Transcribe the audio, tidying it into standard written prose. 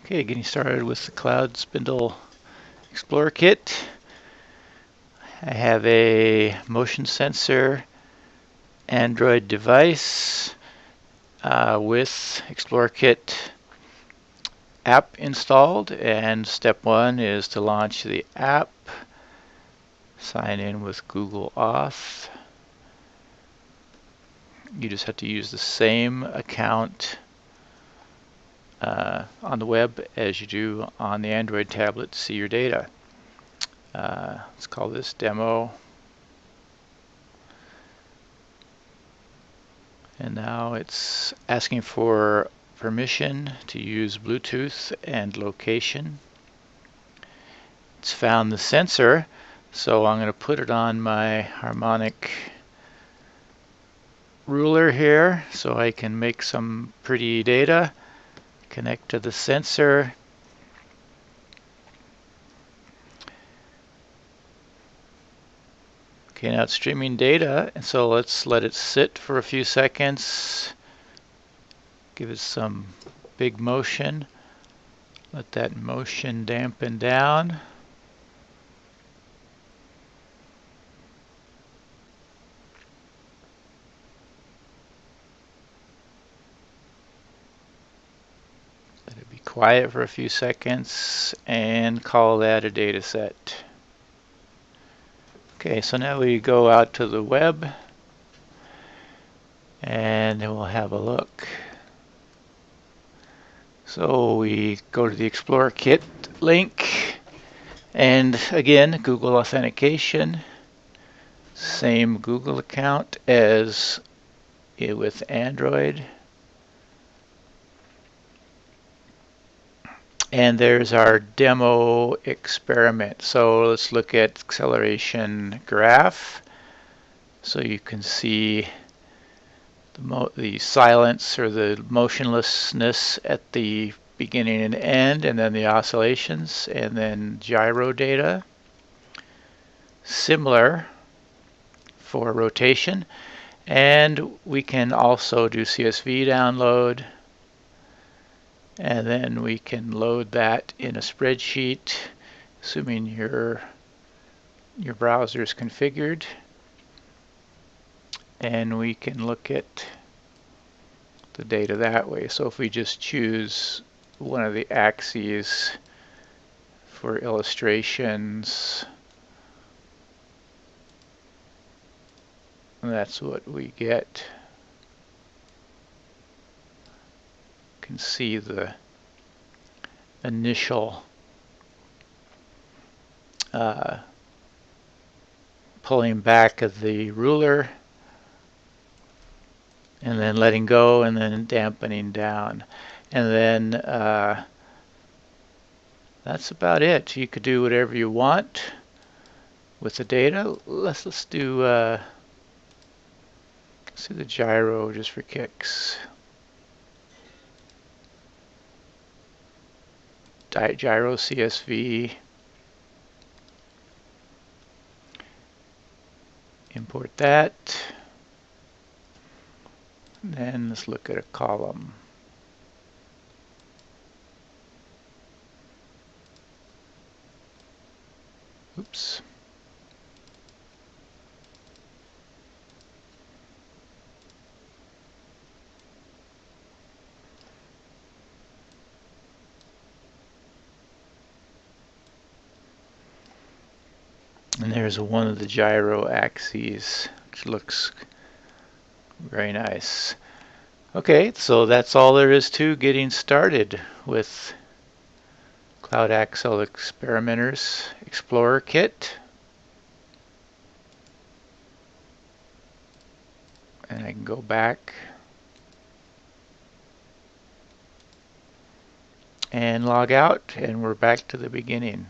Okay, getting started with the Cloud Spindle Explorer Kit. I have a motion sensor Android device with Explorer Kit app installed, and step one is to launch the app. Sign in with Google Auth. You just have to use the same account on the web as you do on the Android tablet to see your data. Let's call this demo. And now it's asking for permission to use Bluetooth and location. It's found the sensor, so I'm going to put it on my harmonic ruler here so I can make some pretty data. Connect to the sensor. Okay, now it's streaming data, and so let's let it sit for a few seconds. Give it some big motion. Let that motion dampen down. Let it be quiet for a few seconds and call that a data set. Okay, so now we go out to the web and then we'll have a look. So we go to the Explorer Kit link, and again, Google authentication, same Google account as with Android. And there's our demo experiment. So let's look at acceleration graph. So you can see the silence or the motionlessness at the beginning and end, and then the oscillations, and then gyro data. Similar for rotation. And we can also do CSV download. And then we can load that in a spreadsheet, assuming your browser is configured. And we can look at the data that way. So if we just choose one of the axes for illustrations, that's what we get. You can see the initial pulling back of the ruler, and then letting go, and then dampening down. And then that's about it. You could do whatever you want with the data. Let's do the gyro just for kicks. Gyro CSV. Import that. And then let's look at a column. Oops. And there's one of the gyro axes, which looks very nice. Okay, so that's all there is to getting started with Cloud Axle Experimenter's Explorer Kit. And I can go back and log out, and we're back to the beginning.